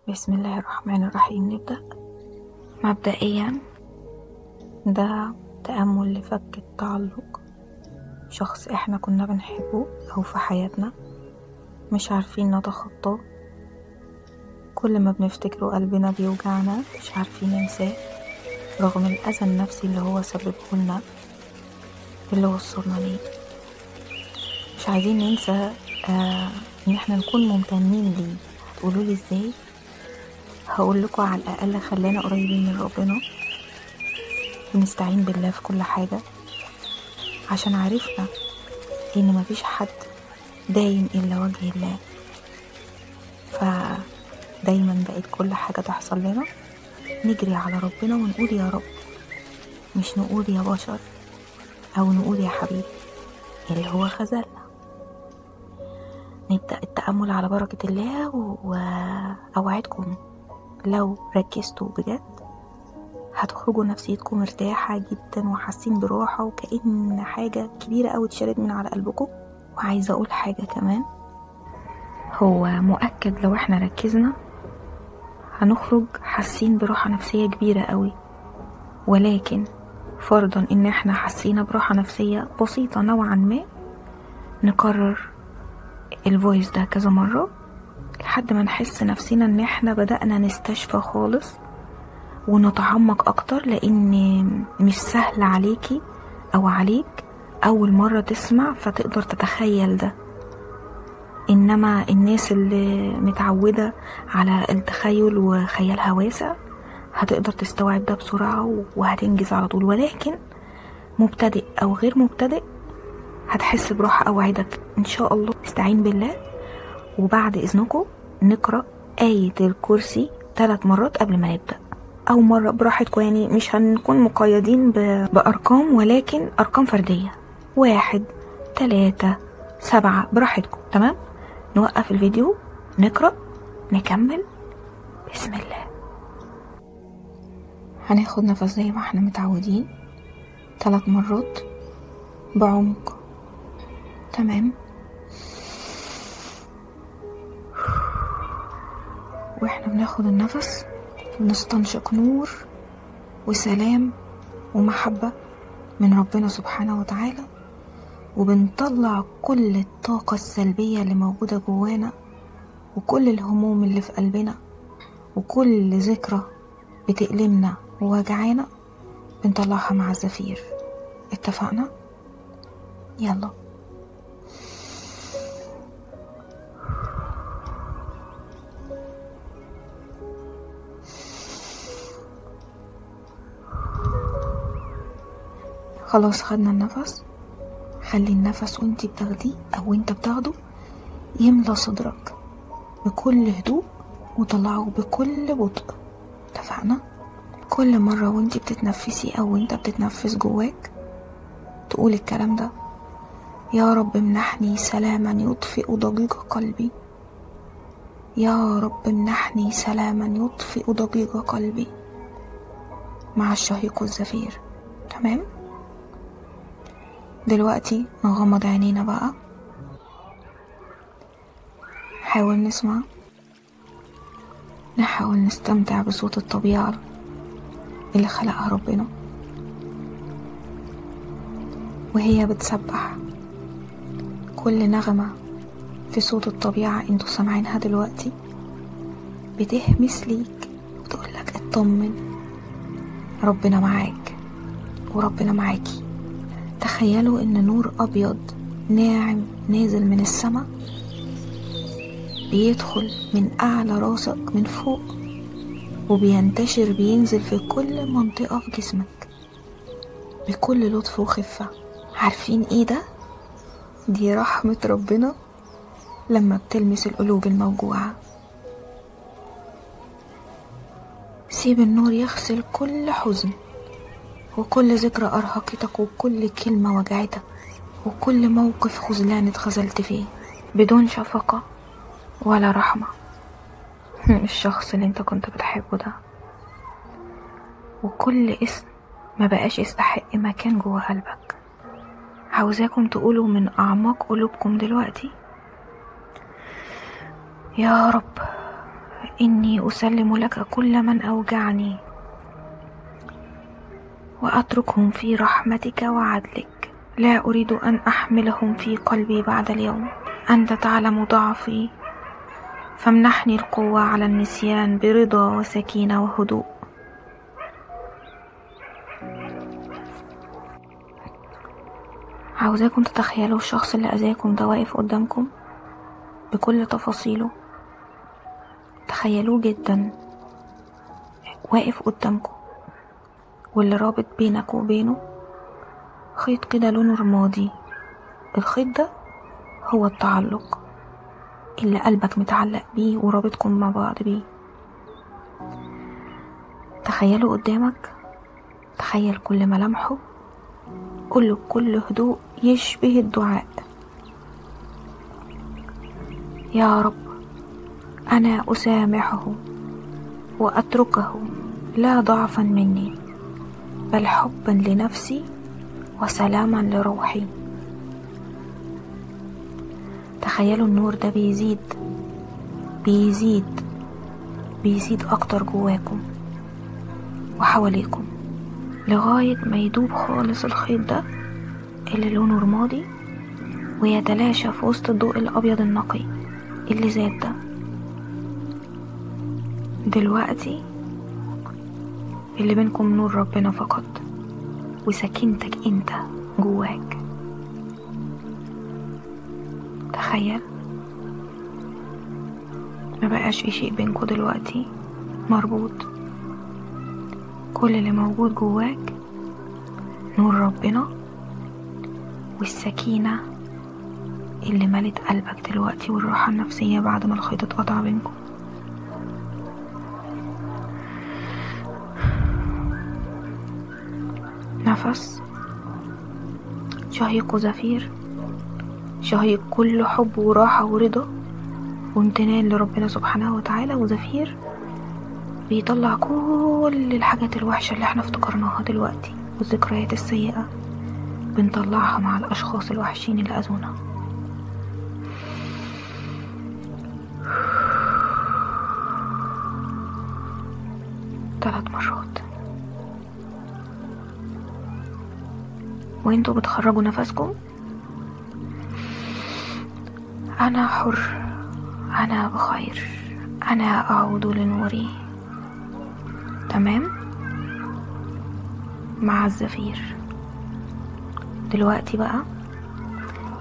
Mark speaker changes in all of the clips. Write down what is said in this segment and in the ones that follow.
Speaker 1: بسم الله الرحمن الرحيم. نبدأ. مبدئيا ده تأمل لفك التعلق شخص احنا كنا بنحبه او في حياتنا مش عارفين نتخطاه. كل ما بنفتكره قلبنا بيوجعنا، مش عارفين ننساه رغم الأذى النفسي اللي هو سببه لنا، اللي وصلنا ليه. مش عايزين ننسى ان احنا نكون ممتنين ليه. هتقولولي ازاي؟ هقول لكم على الأقل خلينا قريبين من ربنا ونستعين بالله في كل حاجة، عشان عرفنا ان مفيش حد دايم الا وجه الله. فدايما بقت كل حاجة تحصل لنا نجري على ربنا ونقول يا رب، مش نقول يا بشر او نقول يا حبيبي اللي هو خذلنا. نبدأ التأمل على بركة الله، وأوعدكم لو ركزتوا بجد هتخرجوا نفسيتكم مرتاحة جدا وحاسين براحة وكأن حاجة كبيرة أوي اتشالت من على قلبكم. وعايزة أقول حاجة كمان، هو مؤكد لو احنا ركزنا هنخرج حاسين براحة نفسية كبيرة أوي، ولكن فرضا ان احنا حسينا براحة نفسية بسيطة نوعا ما، نكرر الفويس ده كذا مرة لحد ما نحس نفسنا ان احنا بدأنا نستشفى خالص ونتعمق اكتر، لان مش سهل عليكي او عليك اول مرة تسمع فتقدر تتخيل ده. انما الناس اللي متعودة على التخيل وخيالها واسع هتقدر تستوعب ده بسرعة وهتنجز على طول. ولكن مبتدئ او غير مبتدئ هتحس براحة. اوعدك ان شاء الله. استعين بالله، وبعد اذنكم نقرأ آية الكرسي 3 مرات قبل ما نبدأ، او مرة براحتكم، يعني مش هنكون مقيدين بارقام، ولكن ارقام فردية 1 3 7 براحتكم. تمام؟ نوقف الفيديو نقرأ نكمل. بسم الله. هناخد نفس زي ما احنا متعودين 3 مرات بعمق. تمام؟ واحنا بناخد النفس بنستنشق نور وسلام ومحبة من ربنا سبحانه وتعالى، وبنطلع كل الطاقة السلبية اللي موجودة جوانا وكل الهموم اللي في قلبنا وكل ذكرى بتألمنا ووجعانا بنطلعها مع الزفير. اتفقنا؟ يلا. خلاص خدنا النفس. خلي النفس وانتي بتاخديه او انت بتاخده يملى صدرك بكل هدوء وطلعه بكل بطء. اتفقنا؟ كل مرة وانتي بتتنفسي او انت بتتنفس جواك تقول الكلام ده: يا رب امنحني سلاما يطفئ ضجيج قلبي، يا رب امنحني سلاما يطفئ ضجيج قلبي، مع الشهيق والزفير. تمام؟ دلوقتي نغمض عينينا بقى، حاول نسمع، نحاول نستمتع بصوت الطبيعة اللي خلقها ربنا وهي بتسبح. كل نغمة في صوت الطبيعة انتوا سامعينها دلوقتي بتهمس ليك وتقولك اطمن، ربنا معاك وربنا معاكي. تخيلوا ان نور ابيض ناعم نازل من السماء بيدخل من اعلى راسك من فوق وبينتشر بينزل في كل منطقة في جسمك بكل لطف وخفة. عارفين ايه ده؟ دي رحمة ربنا لما بتلمس القلوب الموجوعة. سيب النور يغسل كل حزن وكل ذكرى أرهقتك وكل كلمة وجعتك وكل موقف خذلان اتخذلت فيه بدون شفقة ولا رحمة الشخص اللي انت كنت بتحبه ده، وكل اسم ما بقاش يستحق مكان جوه قلبك. عاوزاكم تقولوا من أعماق قلوبكم دلوقتي: يا رب إني أسلم لك كل من أوجعني وأتركهم في رحمتك وعدلك. لا أريد أن أحملهم في قلبي بعد اليوم. أنت تعلم ضعفي، فامنحني القوة على النسيان برضا وسكينة وهدوء. عاوزاكم تتخيلوا الشخص اللي أذاكم ده واقف قدامكم بكل تفاصيله. تخيلوه جدا واقف قدامكم، واللي رابط بينك وبينه خيط كده لونه رمادي. الخيط ده هو التعلق اللي قلبك متعلق بيه ورابطكم مع بعض بيه. تخيله قدامك، تخيل كل ملامحه، قوله بكل هدوء يشبه الدعاء: يا رب أنا أسامحه وأتركه، لا ضعفا مني بل حبا لنفسي وسلاما لروحي. تخيلوا النور ده بيزيد بيزيد بيزيد أكتر جواكم وحواليكم لغاية ما يدوب خالص الخيط ده اللي لونه رمادي ويتلاشى في وسط الضوء الأبيض النقي اللي زاد ده. دلوقتي اللي بينكم نور ربنا فقط وسكينتك انت جواك. تخيل ما بقاش في شيء بينكم دلوقتي مربوط، كل اللي موجود جواك نور ربنا والسكينة اللي ملت قلبك دلوقتي والراحة النفسية بعد ما الخيط اتقطع بينكم. نفس شهيق وزفير، شهيق كله حب وراحة ورضا وامتنان لربنا سبحانه وتعالى، وزفير بيطلع كل الحاجات الوحشة اللي احنا افتكرناها دلوقتي والذكريات السيئة بنطلعها مع الأشخاص الوحشين اللي أذونا. ثلاث مرات وانتوا بتخرجوا نفسكم: أنا حر، أنا بخير، أنا أعود لنوري. تمام؟ مع الزفير. دلوقتي بقى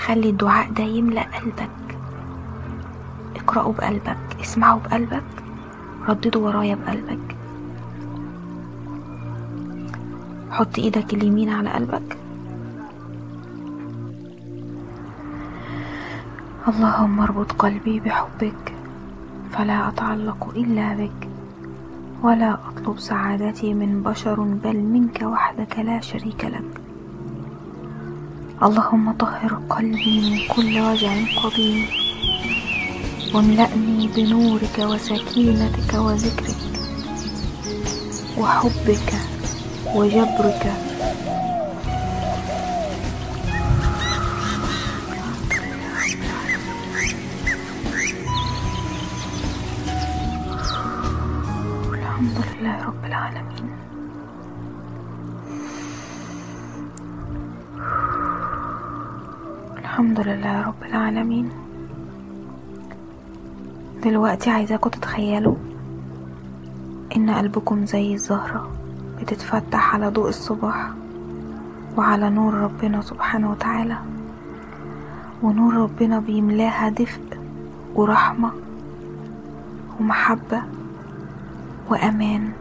Speaker 1: خلي الدعاء ده يملأ قلبك، اقرأه بقلبك، اسمعه بقلبك، ردده ورايا بقلبك. حط ايدك اليمين على قلبك. اللهم اربط قلبي بحبك فلا أتعلق إلا بك، ولا أطلب سعادتي من بشر بل منك وحدك لا شريك لك. اللهم طهر قلبي من كل وجع قديم، واملأني بنورك وسكينتك وذكرك وحبك وجبرك. الحمد لله رب العالمين. الحمد لله رب العالمين. دلوقتي عايزاكم تتخيلوا ان قلبكم زي الزهرة بتتفتح على ضوء الصباح وعلى نور ربنا سبحانه وتعالى، ونور ربنا بيملاها دفء ورحمة ومحبة وأمان.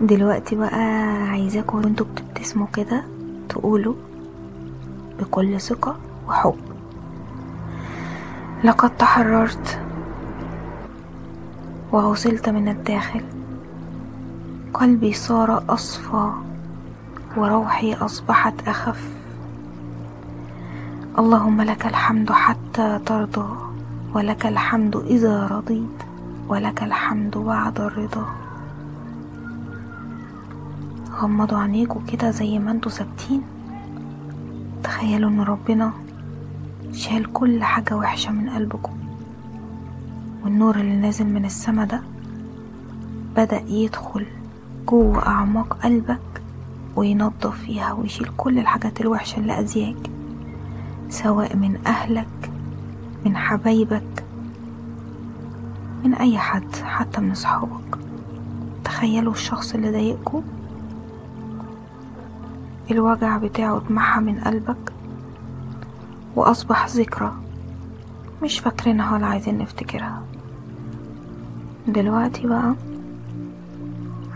Speaker 1: دلوقتي بقى عايزاكم وانتوا بتبتسموا كده تقولوا بكل ثقة وحب: لقد تحررت وغسلت من الداخل، قلبي صار أصفى وروحي أصبحت أخف. اللهم لك الحمد حتى ترضى، ولك الحمد إذا رضيت، ولك الحمد بعد الرضا. غمضوا عينيكوا كده زي ما انتوا ثابتين. تخيلوا ان ربنا شال كل حاجة وحشة من قلبكم والنور اللي نازل من السما ده بدأ يدخل جوه أعماق قلبك وينظف فيها ويشيل كل الحاجات الوحشة اللي أذياك، سواء من أهلك، من حبايبك، من أي حد، حتى من أصحابك. تخيلوا الشخص اللي ضايقكوا الوجع بتاعه اتمحى من قلبك وأصبح ذكرى مش فاكرينها ولا عايزين نفتكرها. دلوقتي بقى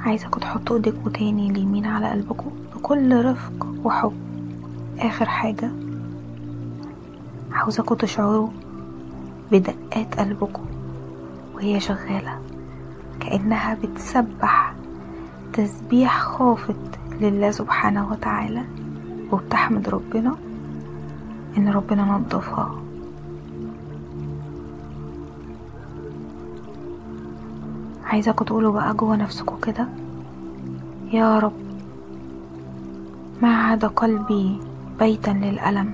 Speaker 1: عايزاكوا تحطوا ايديكوا تاني اليمين على قلبكوا بكل رفق وحب. آخر حاجة عاوزاكوا تشعروا بدقات قلبكوا وهي شغالة، كأنها بتسبح تسبيح خافت لله سبحانه وتعالى، وبتحمد ربنا ان ربنا نظفها. عايزاكوا تقولوا بقى جوا نفسكوا كده: يا رب ما عاد قلبي بيتا للألم،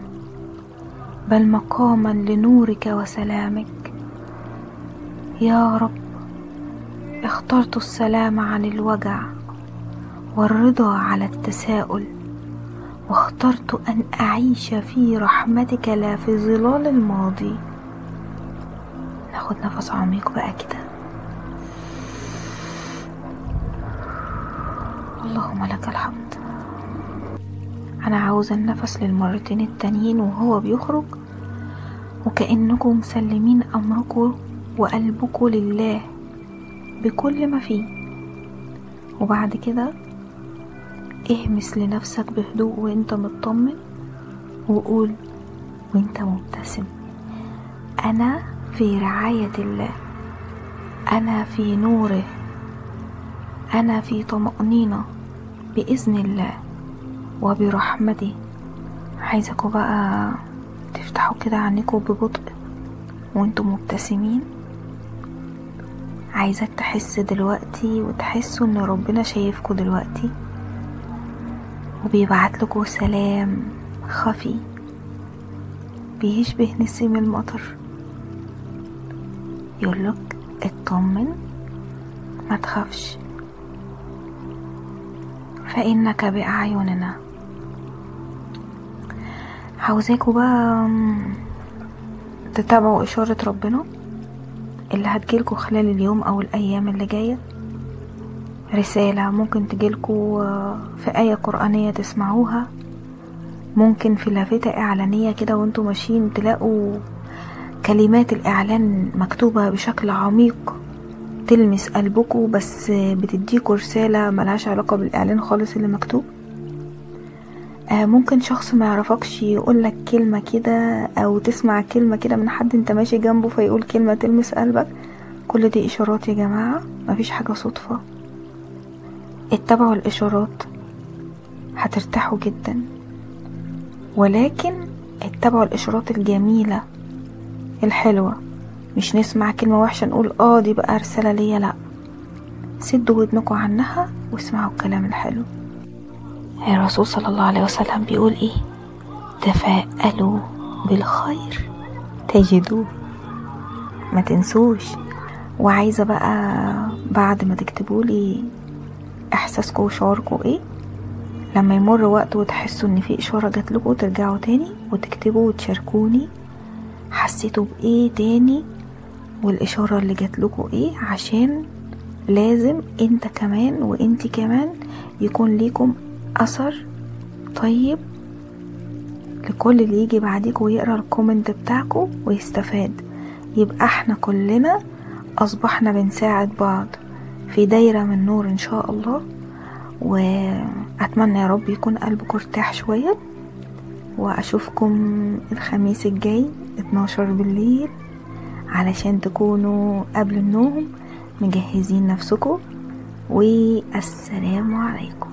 Speaker 1: بل مقاما لنورك وسلامك. يا رب اخترت السلام عن الوجع والرضا على التساؤل، واخترت أن أعيش في رحمتك لا في ظلال الماضي. ناخد نفس عميق بقى كده. اللهم لك الحمد. أنا عاوزة النفس للمرتين التانيين وهو بيخرج وكأنكم مسلمين أمركم وقلبكم لله بكل ما فيه، وبعد كده اهمس لنفسك بهدوء وانت مطمن وقول وانت مبتسم: أنا في رعاية الله، أنا في نوره، أنا في طمأنينة بإذن الله وبرحمته. عايزكوا بقى تفتحوا كده عينيكوا ببطء وانتوا مبتسمين. عايزك تحس دلوقتي وتحسوا ان ربنا شايفكوا دلوقتي وبيبعتلكوا سلام خفي بيشبه نسيم المطر، يقولك اطمن ما تخافش فإنك بأعيننا. عاوزاكوا بقى تتابعوا إشارة ربنا اللي هتجيلكوا خلال اليوم أو الأيام اللي جاية. رسالة ممكن تجيلكوا في آية قرآنية تسمعوها، ممكن في لافتة إعلانية كده وانتوا ماشيين تلاقوا كلمات الإعلان مكتوبة بشكل عميق تلمس قلبكوا، بس بتديكوا رسالة ملهاش علاقة بالإعلان خالص اللي مكتوب. ممكن شخص ما يعرفكش يقولك كلمة كده، أو تسمع كلمة كده من حد انت ماشي جنبه فيقول كلمة تلمس قلبك. كل دي إشارات يا جماعة، مفيش حاجة صدفة. اتبعوا الإشارات هترتاحوا جدا، ولكن اتبعوا الإشارات الجميلة الحلوة. مش نسمع كلمة وحشة نقول دي بقى رسالة ليا، لا، سدوا ودنكوا عنها واسمعوا الكلام الحلو. الرسول صلى الله عليه وسلم بيقول ايه؟ تفاءلوا بالخير تجدوه، ما تنسوش. وعايزة بقى بعد ما تكتبولي احساسكم وشعوركم ايه، لما يمر وقت وتحسوا ان في اشارة جاتلكوا ترجعوا تاني وتكتبوا وتشاركوني حسيتوا بايه تاني والاشارة اللي جاتلكوا ايه، عشان لازم انت كمان وانتي كمان يكون ليكم اثر طيب لكل اللي يجي بعديكوا ويقرأ الكومنت بتاعكوا ويستفاد. يبقى احنا كلنا اصبحنا بنساعد بعض في دايرة من نور ان شاء الله. واتمنى يا رب يكون قلبكم ارتاح شوية، واشوفكم الخميس الجاي 12 بالليل علشان تكونوا قبل النوم مجهزين نفسكم. والسلام عليكم.